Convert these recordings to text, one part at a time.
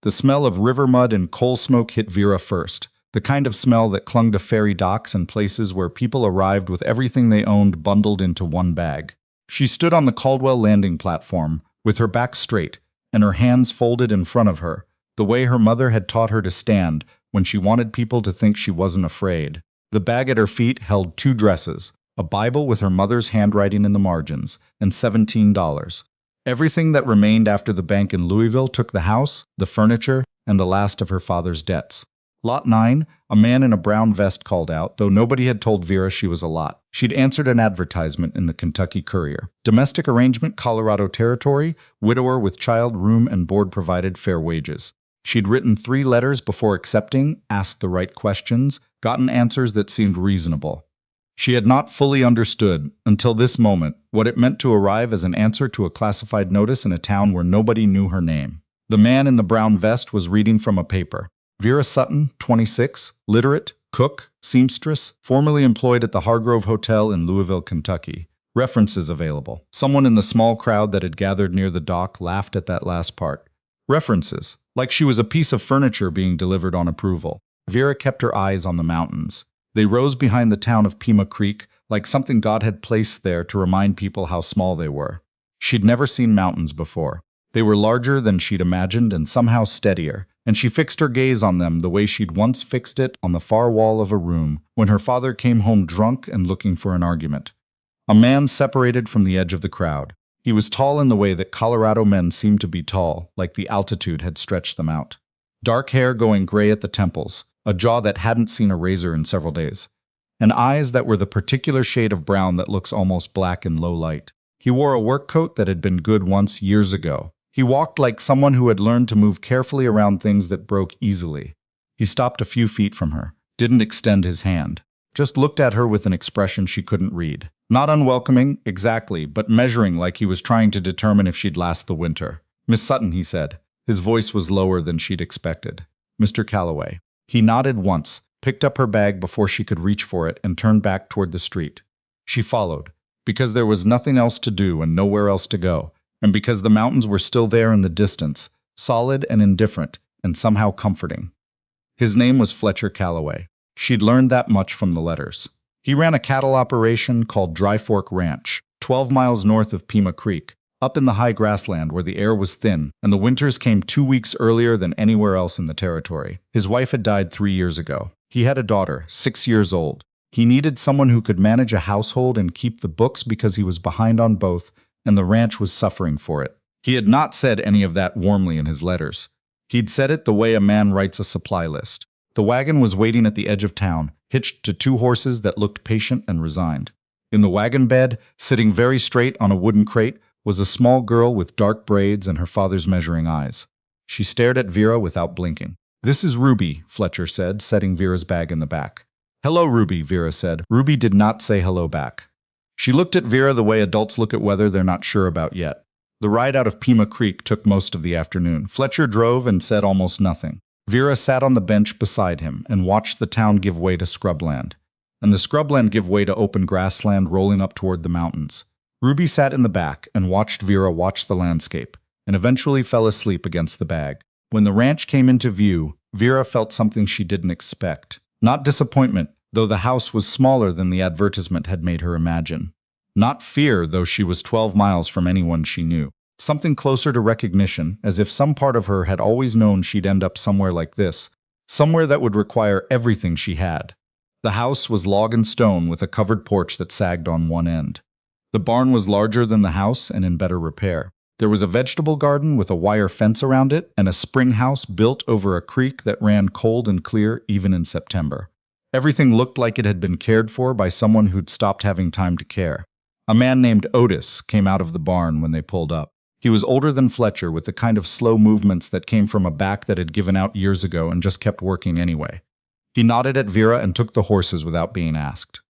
The smell of river mud and coal smoke hit Vera first, the kind of smell that clung to ferry docks and places where people arrived with everything they owned bundled into one bag. She stood on the Caldwell landing platform, with her back straight, and her hands folded in front of her, the way her mother had taught her to stand when she wanted people to think she wasn't afraid. The bag at her feet held 2 dresses, a Bible with her mother's handwriting in the margins, and $17. Everything that remained after the bank in Louisville took the house, the furniture, and the last of her father's debts. Lot 9, a man in a brown vest called out, though nobody had told Vera she was a lot. She'd answered an advertisement in the Kentucky Courier. Domestic arrangement, Colorado Territory, widower with child, room and board provided, fair wages. She'd written 3 letters before accepting, asked the right questions, gotten answers that seemed reasonable. She had not fully understood, until this moment, what it meant to arrive as an answer to a classified notice in a town where nobody knew her name. The man in the brown vest was reading from a paper. Vera Sutton, 26, literate, cook, seamstress, formerly employed at the Hargrove Hotel in Louisville, Kentucky. References available. Someone in the small crowd that had gathered near the dock laughed at that last part. References. Like she was a piece of furniture being delivered on approval. Vera kept her eyes on the mountains. They rose behind the town of Pima Creek, like something God had placed there to remind people how small they were. She'd never seen mountains before. They were larger than she'd imagined and somehow steadier, and she fixed her gaze on them the way she'd once fixed it on the far wall of a room when her father came home drunk and looking for an argument. A man separated from the edge of the crowd. He was tall in the way that Colorado men seemed to be tall, like the altitude had stretched them out. Dark hair going gray at the temples, a jaw that hadn't seen a razor in several days, and eyes that were the particular shade of brown that looks almost black in low light. He wore a work coat that had been good once years ago. He walked like someone who had learned to move carefully around things that broke easily. He stopped a few feet from her, didn't extend his hand, just looked at her with an expression she couldn't read. Not unwelcoming, exactly, but measuring like he was trying to determine if she'd last the winter. "Miss Sutton," he said. His voice was lower than she'd expected. "Mr. Calloway." He nodded once, picked up her bag before she could reach for it, and turned back toward the street. She followed, because there was nothing else to do and nowhere else to go, and because the mountains were still there in the distance, solid and indifferent, and somehow comforting. His name was Fletcher Calloway. She'd learned that much from the letters. He ran a cattle operation called Dry Fork Ranch, 12 miles north of Pima Creek, up in the high grassland where the air was thin, and the winters came 2 weeks earlier than anywhere else in the territory. His wife had died 3 years ago. He had a daughter, 6 years old. He needed someone who could manage a household and keep the books because he was behind on both, and the ranch was suffering for it. He had not said any of that warmly in his letters. He'd said it the way a man writes a supply list. The wagon was waiting at the edge of town, hitched to 2 horses that looked patient and resigned. In the wagon bed, sitting very straight on a wooden crate, was a small girl with dark braids and her father's measuring eyes. She stared at Vera without blinking. "This is Ruby," Fletcher said, setting Vera's bag in the back. "Hello, Ruby," Vera said. Ruby did not say hello back. She looked at Vera the way adults look at weather they're not sure about yet. The ride out of Pima Creek took most of the afternoon. Fletcher drove and said almost nothing. Vera sat on the bench beside him and watched the town give way to scrubland, and the scrubland give way to open grassland rolling up toward the mountains. Ruby sat in the back and watched Vera watch the landscape, and eventually fell asleep against the bag. When the ranch came into view, Vera felt something she didn't expect. Not disappointment, though the house was smaller than the advertisement had made her imagine. Not fear, though she was 12 miles from anyone she knew. Something closer to recognition, as if some part of her had always known she'd end up somewhere like this, somewhere that would require everything she had. The house was log and stone with a covered porch that sagged on one end. The barn was larger than the house and in better repair. There was a vegetable garden with a wire fence around it and a spring house built over a creek that ran cold and clear even in September. Everything looked like it had been cared for by someone who'd stopped having time to care. A man named Otis came out of the barn when they pulled up. He was older than Fletcher, with the kind of slow movements that came from a back that had given out years ago and just kept working anyway. He nodded at Vera and took the horses without being asked.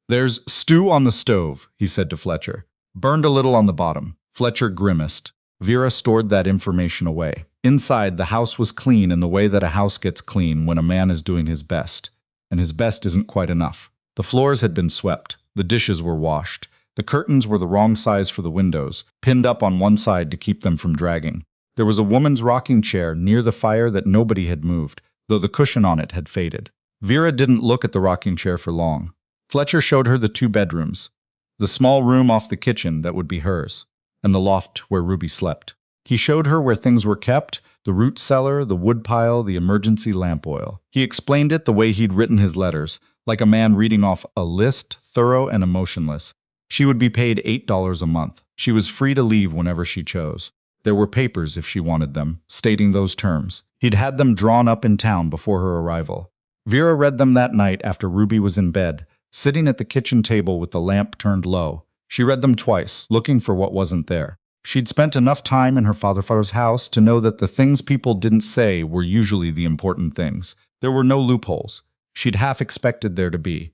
"There's stew on the stove," he said to Fletcher. "Burned a little on the bottom." Fletcher grimaced. Vera stored that information away. Inside, the house was clean in the way that a house gets clean when a man is doing his best. And his best isn't quite enough. The floors had been swept. The dishes were washed. The curtains were the wrong size for the windows, pinned up on one side to keep them from dragging. There was a woman's rocking chair near the fire that nobody had moved, though the cushion on it had faded. Vera didn't look at the rocking chair for long. Fletcher showed her the two bedrooms, the small room off the kitchen that would be hers, and the loft where Ruby slept. He showed her where things were kept, the root cellar, the woodpile, the emergency lamp oil. He explained it the way he'd written his letters, like a man reading off a list, thorough and emotionless. She would be paid $8 a month. She was free to leave whenever she chose. There were papers, if she wanted them, stating those terms. He'd had them drawn up in town before her arrival. Vera read them that night after Ruby was in bed, sitting at the kitchen table with the lamp turned low. She read them twice, looking for what wasn't there. She'd spent enough time in her father's house to know that the things people didn't say were usually the important things. There were no loopholes. She'd half expected there to be.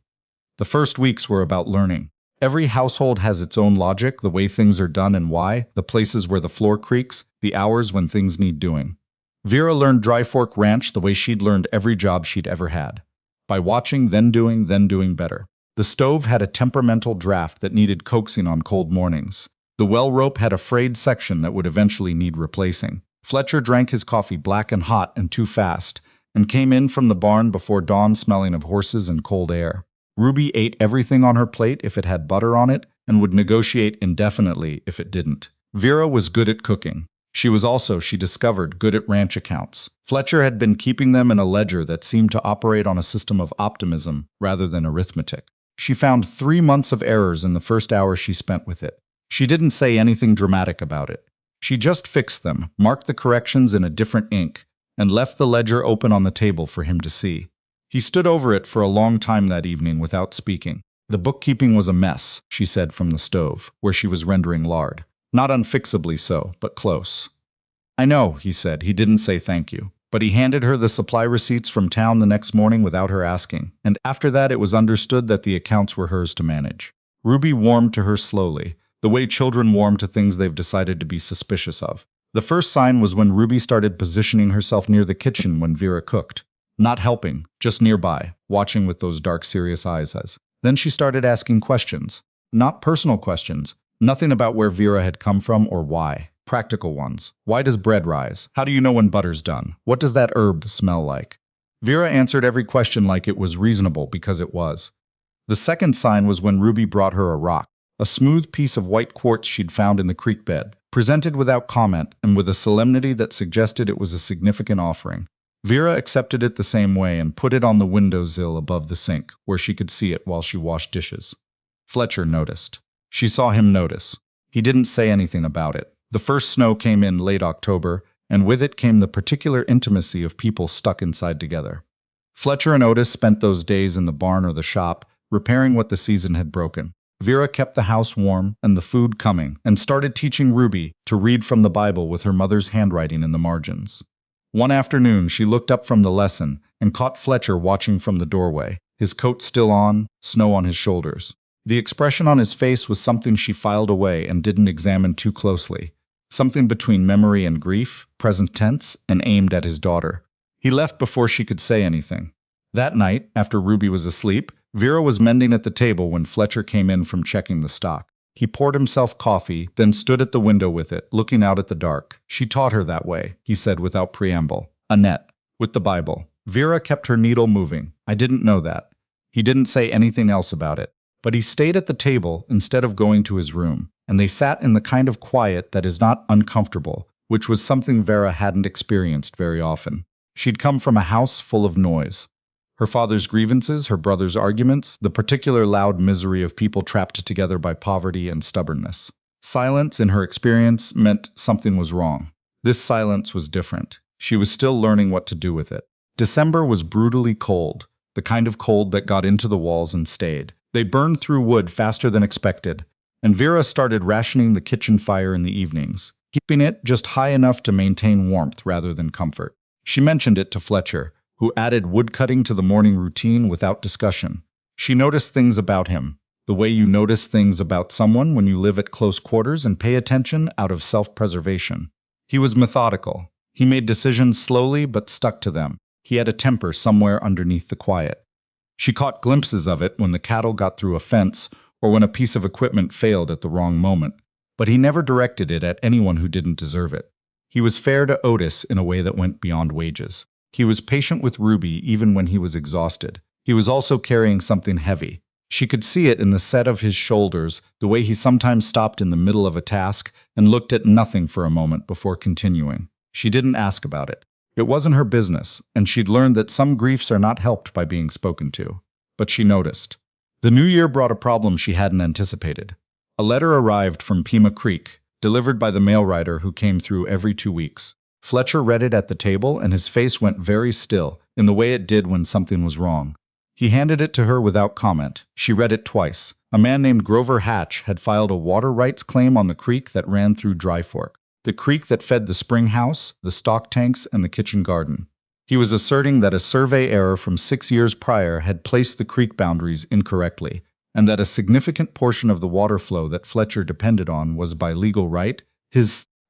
The first weeks were about learning. Every household has its own logic, the way things are done and why, the places where the floor creaks, the hours when things need doing. Vera learned Dry Fork Ranch the way she'd learned every job she'd ever had. By watching, then doing better. The stove had a temperamental draft that needed coaxing on cold mornings. The well rope had a frayed section that would eventually need replacing. Fletcher drank his coffee black and hot and too fast, and came in from the barn before dawn smelling of horses and cold air. Ruby ate everything on her plate if it had butter on it, and would negotiate indefinitely if it didn't. Vera was good at cooking. She was also, she discovered, good at ranch accounts. Fletcher had been keeping them in a ledger that seemed to operate on a system of optimism rather than arithmetic. She found 3 months of errors in the first hour she spent with it. She didn't say anything dramatic about it. She just fixed them, marked the corrections in a different ink, and left the ledger open on the table for him to see. He stood over it for a long time that evening without speaking. The bookkeeping was a mess, she said from the stove, where she was rendering lard. Not unfixably so, but close. I know, he said. He didn't say thank you. But he handed her the supply receipts from town the next morning without her asking, and after that it was understood that the accounts were hers to manage. Ruby warmed to her slowly, the way children warm to things they've decided to be suspicious of. The first sign was when Ruby started positioning herself near the kitchen when Vera cooked. Not helping, just nearby, watching with those dark, serious eyes. Then she started asking questions. Not personal questions. Nothing about where Vera had come from or why. Practical ones. Why does bread rise? How do you know when butter's done? What does that herb smell like? Vera answered every question like it was reasonable because it was. The second sign was when Ruby brought her a rock, a smooth piece of white quartz she'd found in the creek bed, presented without comment and with a solemnity that suggested it was a significant offering. Vera accepted it the same way and put it on the windowsill above the sink, where she could see it while she washed dishes. Fletcher noticed. She saw him notice. He didn't say anything about it. The first snow came in late October, and with it came the particular intimacy of people stuck inside together. Fletcher and Otis spent those days in the barn or the shop, repairing what the season had broken. Vera kept the house warm and the food coming, and started teaching Ruby to read from the Bible with her mother's handwriting in the margins. One afternoon, she looked up from the lesson and caught Fletcher watching from the doorway, his coat still on, snow on his shoulders. The expression on his face was something she filed away and didn't examine too closely. Something between memory and grief, present tense, and aimed at his daughter. He left before she could say anything. That night, after Ruby was asleep, Vera was mending at the table when Fletcher came in from checking the stock. He poured himself coffee, then stood at the window with it, looking out at the dark. She taught her that way, he said without preamble. Annette, with the Bible. Vera kept her needle moving. I didn't know that. He didn't say anything else about it. But he stayed at the table instead of going to his room, and they sat in the kind of quiet that is not uncomfortable, which was something Vera hadn't experienced very often. She'd come from a house full of noise. Her father's grievances, her brother's arguments, the particular loud misery of people trapped together by poverty and stubbornness. Silence, in her experience, meant something was wrong. This silence was different. She was still learning what to do with it. December was brutally cold, the kind of cold that got into the walls and stayed. They burned through wood faster than expected, and Vera started rationing the kitchen fire in the evenings, keeping it just high enough to maintain warmth rather than comfort. She mentioned it to Fletcher, who added woodcutting to the morning routine without discussion. She noticed things about him, the way you notice things about someone when you live at close quarters and pay attention out of self-preservation. He was methodical. He made decisions slowly but stuck to them. He had a temper somewhere underneath the quiet. She caught glimpses of it when the cattle got through a fence or when a piece of equipment failed at the wrong moment, but he never directed it at anyone who didn't deserve it. He was fair to Otis in a way that went beyond wages. He was patient with Ruby even when he was exhausted. He was also carrying something heavy. She could see it in the set of his shoulders, the way he sometimes stopped in the middle of a task and looked at nothing for a moment before continuing. She didn't ask about it. It wasn't her business, and she'd learned that some griefs are not helped by being spoken to. But she noticed. The new year brought a problem she hadn't anticipated. A letter arrived from Pima Creek, delivered by the mail rider who came through every 2 weeks. Fletcher read it at the table, and his face went very still, in the way it did when something was wrong. He handed it to her without comment. She read it twice. A man named Grover Hatch had filed a water rights claim on the creek that ran through Dry Fork, the creek that fed the spring house, the stock tanks, and the kitchen garden. He was asserting that a survey error from 6 years prior had placed the creek boundaries incorrectly, and that a significant portion of the water flow that Fletcher depended on was by legal right.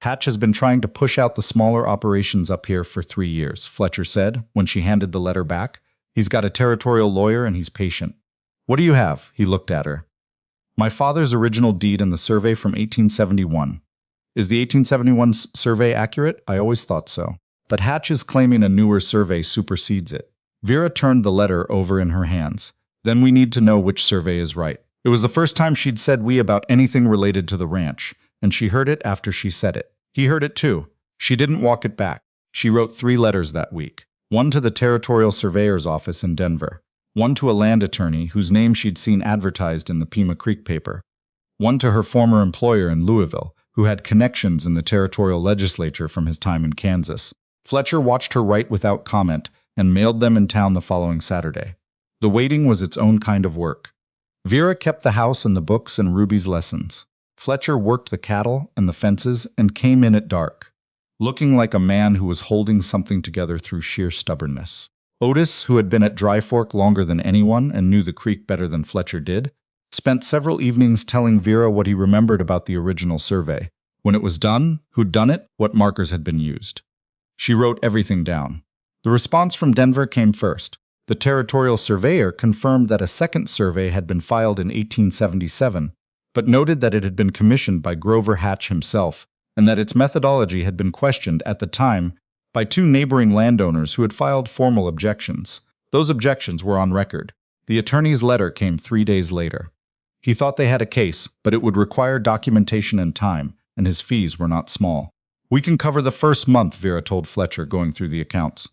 Hatch has been trying to push out the smaller operations up here for 3 years, Fletcher said when she handed the letter back. He's got a territorial lawyer and he's patient. What do you have? He looked at her. My father's original deed and the survey from 1871. Is the 1871 survey accurate? I always thought so. But Hatch is claiming a newer survey supersedes it. Vera turned the letter over in her hands. Then we need to know which survey is right. It was the first time she'd said we about anything related to the ranch, and she heard it after she said it. He heard it too. She didn't walk it back. She wrote 3 letters that week. One to the Territorial Surveyor's office in Denver, one to a land attorney whose name she'd seen advertised in the Pima Creek paper, one to her former employer in Louisville, who had connections in the territorial legislature from his time in Kansas. Fletcher watched her write without comment and mailed them in town the following Saturday. The waiting was its own kind of work. Vera kept the house and the books and Ruby's lessons. Fletcher worked the cattle and the fences and came in at dark, looking like a man who was holding something together through sheer stubbornness. Otis, who had been at Dry Fork longer than anyone and knew the creek better than Fletcher did, spent several evenings telling Vera what he remembered about the original survey, when it was done, who'd done it, what markers had been used. She wrote everything down. The response from Denver came first. The territorial surveyor confirmed that a second survey had been filed in 1877, but noted that it had been commissioned by Grover Hatch himself, and that its methodology had been questioned at the time by 2 neighboring landowners who had filed formal objections. Those objections were on record. The attorney's letter came 3 days later. He thought they had a case, but it would require documentation and time, and his fees were not small. We can cover the first month, Vera told Fletcher, going through the accounts.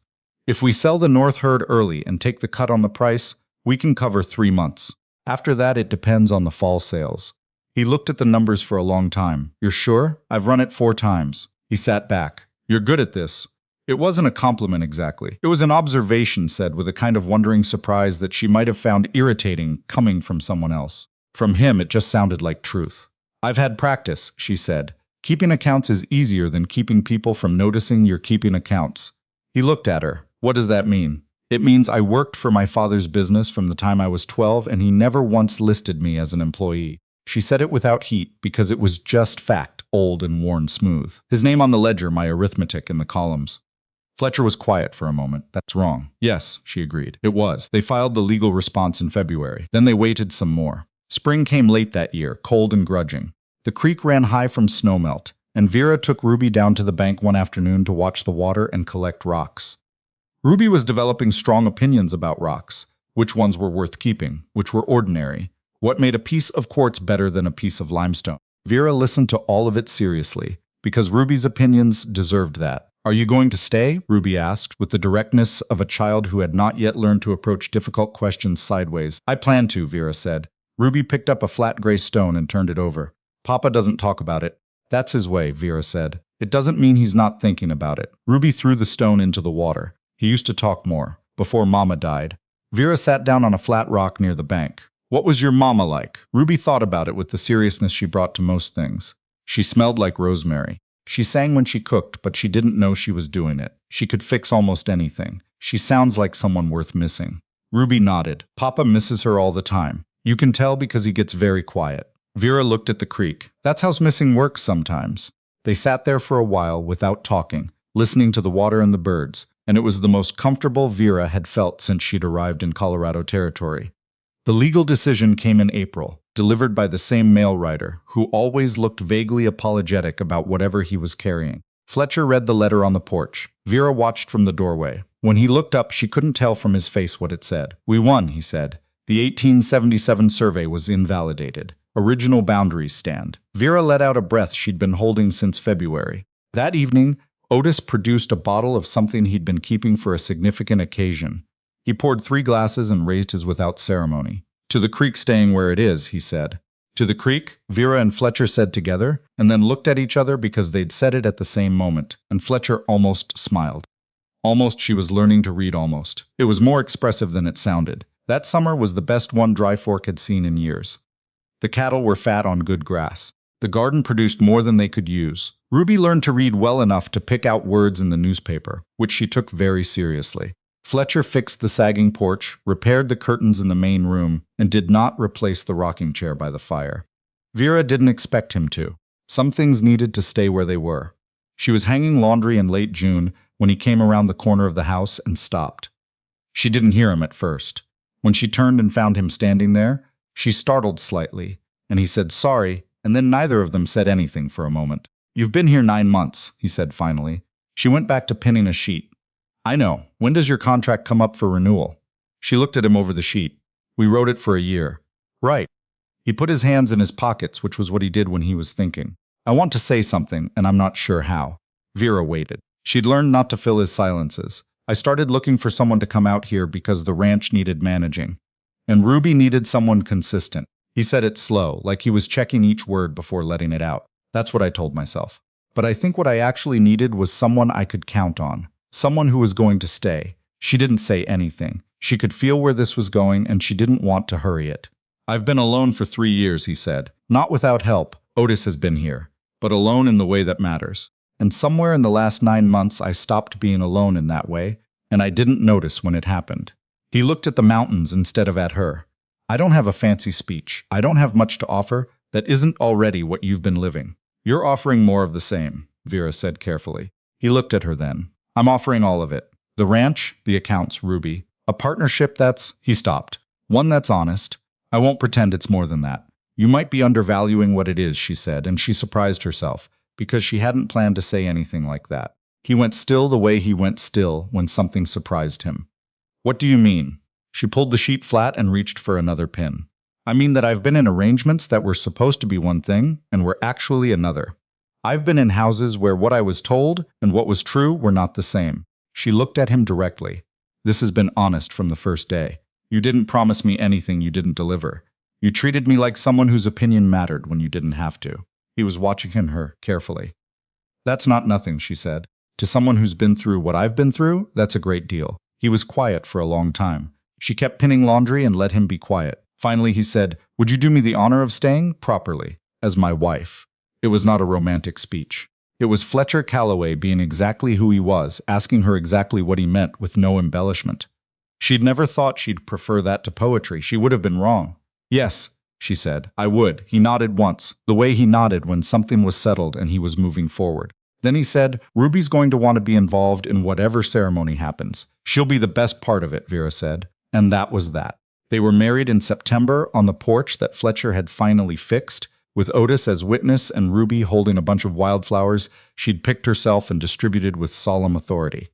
If we sell the North herd early and take the cut on the price, we can cover 3 months. After that, it depends on the fall sales. He looked at the numbers for a long time. You're sure? I've run it 4 times. He sat back. You're good at this. It wasn't a compliment exactly. It was an observation said with a kind of wondering surprise that she might have found irritating coming from someone else. From him, it just sounded like truth. I've had practice, she said. Keeping accounts is easier than keeping people from noticing you're keeping accounts. He looked at her. What does that mean? It means I worked for my father's business from the time I was 12, and he never once listed me as an employee. She said it without heat because it was just fact, old and worn smooth. His name on the ledger, my arithmetic in the columns. Fletcher was quiet for a moment. That's wrong. Yes, she agreed. It was. They filed the legal response in February. Then they waited some more. Spring came late that year, cold and grudging. The creek ran high from snowmelt, and Vera took Ruby down to the bank one afternoon to watch the water and collect rocks. Ruby was developing strong opinions about rocks, which ones were worth keeping, which were ordinary. What made a piece of quartz better than a piece of limestone? Vera listened to all of it seriously, because Ruby's opinions deserved that. Are you going to stay? Ruby asked, with the directness of a child who had not yet learned to approach difficult questions sideways. I plan to, Vera said. Ruby picked up a flat gray stone and turned it over. Papa doesn't talk about it. That's his way, Vera said. It doesn't mean he's not thinking about it. Ruby threw the stone into the water. He used to talk more, before Mama died. Vera sat down on a flat rock near the bank. What was your mama like? Ruby thought about it with the seriousness she brought to most things. She smelled like rosemary. She sang when she cooked, but she didn't know she was doing it. She could fix almost anything. She sounds like someone worth missing. Ruby nodded. Papa misses her all the time. You can tell because he gets very quiet. Vera looked at the creek. That's how missing works sometimes. They sat there for a while without talking, listening to the water and the birds, and it was the most comfortable Vera had felt since she'd arrived in Colorado Territory. The legal decision came in April, delivered by the same mail rider, who always looked vaguely apologetic about whatever he was carrying. Fletcher read the letter on the porch. Vera watched from the doorway. When he looked up, she couldn't tell from his face what it said. "We won," he said. "The 1877 survey was invalidated. Original boundaries stand." Vera let out a breath she'd been holding since February. That evening, Otis produced a bottle of something he'd been keeping for a significant occasion. He poured 3 glasses and raised his without ceremony. "To the creek staying where it is," he said. "To the creek," Vera and Fletcher said together, and then looked at each other because they'd said it at the same moment, and Fletcher almost smiled. Almost she was learning to read almost. It was more expressive than it sounded. That summer was the best one Dry Fork had seen in years. The cattle were fat on good grass. The garden produced more than they could use. Ruby learned to read well enough to pick out words in the newspaper, which she took very seriously. Fletcher fixed the sagging porch, repaired the curtains in the main room, and did not replace the rocking chair by the fire. Vera didn't expect him to. Some things needed to stay where they were. She was hanging laundry in late June when he came around the corner of the house and stopped. She didn't hear him at first. When she turned and found him standing there, she startled slightly, and he said sorry, and then neither of them said anything for a moment. "You've been here 9 months, he said finally. She went back to pinning a sheet. "I know. When does your contract come up for renewal?" She looked at him over the sheet. "We wrote it for a year." "Right." He put his hands in his pockets, which was what he did when he was thinking. "I want to say something, and I'm not sure how." Vera waited. She'd learned not to fill his silences. "I started looking for someone to come out here because the ranch needed managing. And Ruby needed someone consistent." He said it slow, like he was checking each word before letting it out. "That's what I told myself. But I think what I actually needed was someone I could count on. Someone who was going to stay." She didn't say anything. She could feel where this was going, and she didn't want to hurry it. "I've been alone for 3 years, he said. "Not without help. Otis has been here. But alone in the way that matters. And somewhere in the last 9 months I stopped being alone in that way, and I didn't notice when it happened." He looked at the mountains instead of at her. "I don't have a fancy speech. I don't have much to offer that isn't already what you've been living." "You're offering more of the same," Vera said carefully. He looked at her then. "I'm offering all of it. The ranch, the accounts, Ruby. A partnership that's—" He stopped. "One that's honest. I won't pretend it's more than that." "You might be undervaluing what it is," she said, and she surprised herself, because she hadn't planned to say anything like that. He went still the way he went still when something surprised him. "What do you mean?" She pulled the sheet flat and reached for another pin. "I mean that I've been in arrangements that were supposed to be one thing and were actually another. I've been in houses where what I was told and what was true were not the same." She looked at him directly. "This has been honest from the first day. You didn't promise me anything you didn't deliver. You treated me like someone whose opinion mattered when you didn't have to." He was watching her carefully. "That's not nothing," she said. "To someone who's been through what I've been through, that's a great deal." He was quiet for a long time. She kept pinning laundry and let him be quiet. Finally he said, "Would you do me the honor of staying, properly, as my wife?" It was not a romantic speech. It was Fletcher Calloway being exactly who he was, asking her exactly what he meant with no embellishment. She'd never thought she'd prefer that to poetry. She would have been wrong. "Yes," she said, "I would." He nodded once, the way he nodded when something was settled and he was moving forward. Then he said, "Ruby's going to want to be involved in whatever ceremony happens. She'll be the best part of it," Vera said. And that was that. They were married in September on the porch that Fletcher had finally fixed, with Otis as witness and Ruby holding a bunch of wildflowers she'd picked herself and distributed with solemn authority.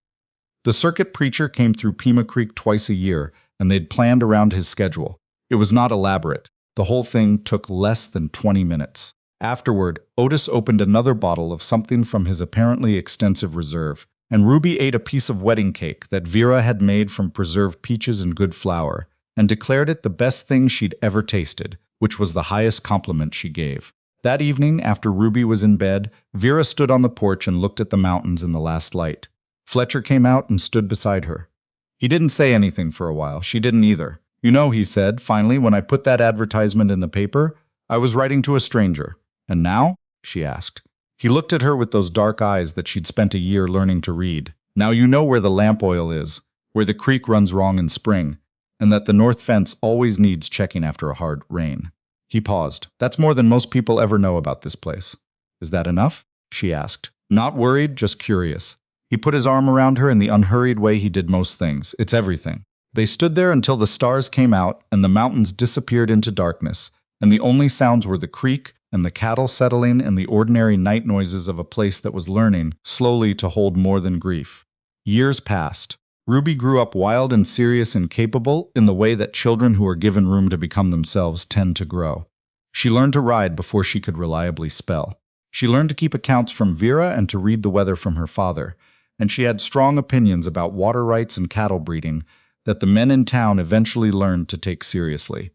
The circuit preacher came through Pima Creek twice a year, and they'd planned around his schedule. It was not elaborate. The whole thing took less than 20 minutes. Afterward, Otis opened another bottle of something from his apparently extensive reserve, and Ruby ate a piece of wedding cake that Vera had made from preserved peaches and good flour, and declared it the best thing she'd ever tasted, which was the highest compliment she gave. That evening, after Ruby was in bed, Vera stood on the porch and looked at the mountains in the last light. Fletcher came out and stood beside her. He didn't say anything for a while. She didn't either. "You know," he said, finally, "when I put that advertisement in the paper, I was writing to a stranger. And now?" she asked. He looked at her with those dark eyes that she'd spent a year learning to read. "Now you know where the lamp oil is, where the creek runs wrong in spring, and that the north fence always needs checking after a hard rain." He paused. "That's more than most people ever know about this place." "Is that enough?" she asked. Not worried, just curious. He put his arm around her in the unhurried way he did most things. "It's everything." They stood there until the stars came out and the mountains disappeared into darkness, and the only sounds were the creek and the cattle settling and the ordinary night noises of a place that was learning, slowly, to hold more than grief. Years passed. Ruby grew up wild and serious and capable in the way that children who are given room to become themselves tend to grow. She learned to ride before she could reliably spell. She learned to keep accounts from Vera and to read the weather from her father, and she had strong opinions about water rights and cattle breeding that the men in town eventually learned to take seriously.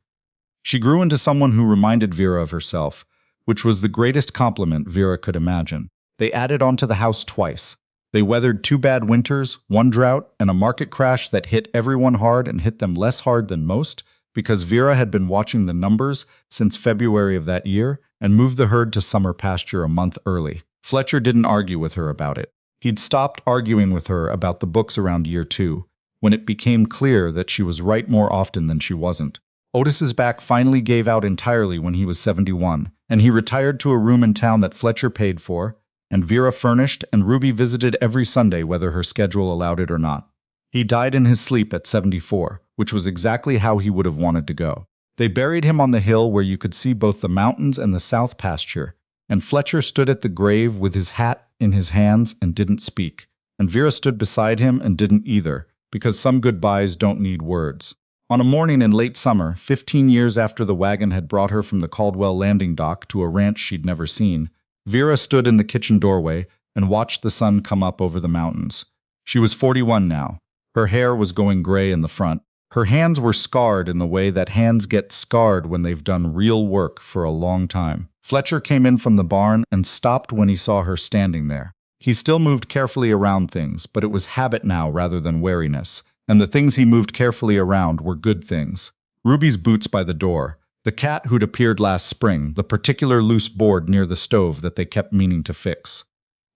She grew into someone who reminded Vera of herself, which was the greatest compliment Vera could imagine. They added on to the house twice. They weathered 2 bad winters, 1 drought, and a market crash that hit everyone hard and hit them less hard than most, because Vera had been watching the numbers since February of that year and moved the herd to summer pasture a month early. Fletcher didn't argue with her about it. He'd stopped arguing with her about the books around year 2, when it became clear that she was right more often than she wasn't. Otis's back finally gave out entirely when he was 71, and he retired to a room in town that Fletcher paid for, and Vera furnished, and Ruby visited every Sunday whether her schedule allowed it or not. He died in his sleep at 74, which was exactly how he would have wanted to go. They buried him on the hill where you could see both the mountains and the south pasture, and Fletcher stood at the grave with his hat in his hands and didn't speak, and Vera stood beside him and didn't either, because some goodbyes don't need words. On a morning in late summer, 15 years after the wagon had brought her from the Caldwell landing dock to a ranch she'd never seen, Vera stood in the kitchen doorway and watched the sun come up over the mountains. She was 41 now. Her hair was going gray in the front. Her hands were scarred in the way that hands get scarred when they've done real work for a long time. Fletcher came in from the barn and stopped when he saw her standing there. He still moved carefully around things, but it was habit now rather than wariness, and the things he moved carefully around were good things. Ruby's boots by the door, the cat who'd appeared last spring, the particular loose board near the stove that they kept meaning to fix.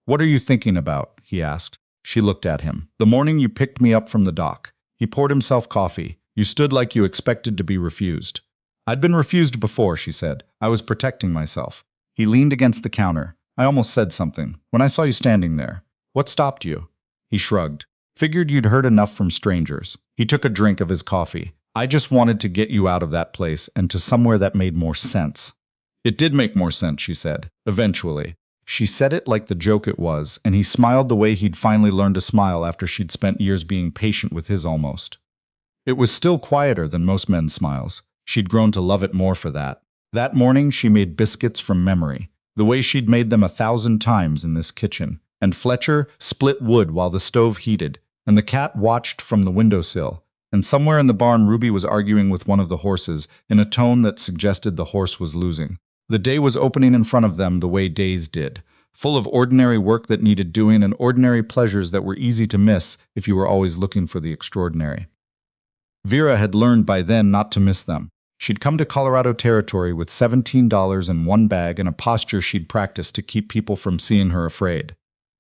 "What are you thinking about?" he asked. She looked at him. "The morning you picked me up from the dock." He poured himself coffee. "You stood like you expected to be refused." "I'd been refused before," she said. "I was protecting myself." He leaned against the counter. "I almost said something when I saw you standing there." "What stopped you?" He shrugged. "Figured you'd heard enough from strangers." He took a drink of his coffee. "I just wanted to get you out of that place and to somewhere that made more sense." "It did make more sense," she said. "Eventually." She said it like the joke it was, and he smiled the way he'd finally learned to smile after she'd spent years being patient with his almost. It was still quieter than most men's smiles. She'd grown to love it more for that. That morning she made biscuits from memory, the way she'd made them 1,000 times in this kitchen, and Fletcher split wood while the stove heated, and the cat watched from the windowsill, and somewhere in the barn Ruby was arguing with one of the horses in a tone that suggested the horse was losing. The day was opening in front of them the way days did, full of ordinary work that needed doing and ordinary pleasures that were easy to miss if you were always looking for the extraordinary. Vera had learned by then not to miss them. She'd come to Colorado Territory with $17 in one bag and a posture she'd practiced to keep people from seeing her afraid.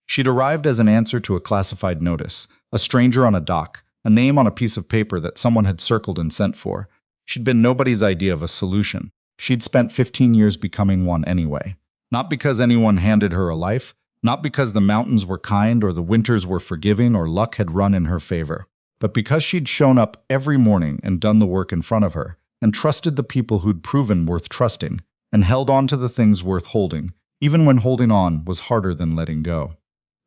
She'd arrived as an answer to a classified notice, a stranger on a dock, a name on a piece of paper that someone had circled and sent for. She'd been nobody's idea of a solution. She'd spent 15 years becoming one anyway. Not because anyone handed her a life, not because the mountains were kind or the winters were forgiving or luck had run in her favor, but because she'd shown up every morning and done the work in front of her, and trusted the people who'd proven worth trusting, and held on to the things worth holding, even when holding on was harder than letting go.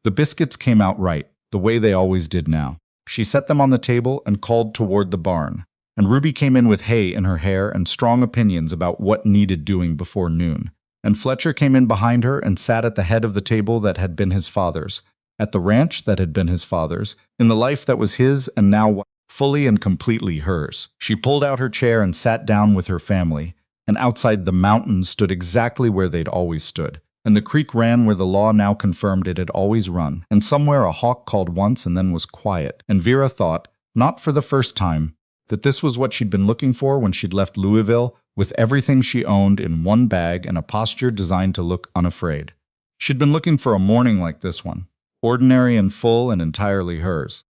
The biscuits came out right, the way they always did now. She set them on the table and called toward the barn, and Ruby came in with hay in her hair and strong opinions about what needed doing before noon. And Fletcher came in behind her and sat at the head of the table that had been his father's, at the ranch that had been his father's, in the life that was his and now fully and completely hers. She pulled out her chair and sat down with her family, and outside the mountains stood exactly where they'd always stood, and the creek ran where the law now confirmed it had always run, and somewhere a hawk called once and then was quiet, and Vera thought, not for the first time, that this was what she'd been looking for when she'd left Louisville, with everything she owned in one bag and a posture designed to look unafraid. She'd been looking for a morning like this one, ordinary and full and entirely hers.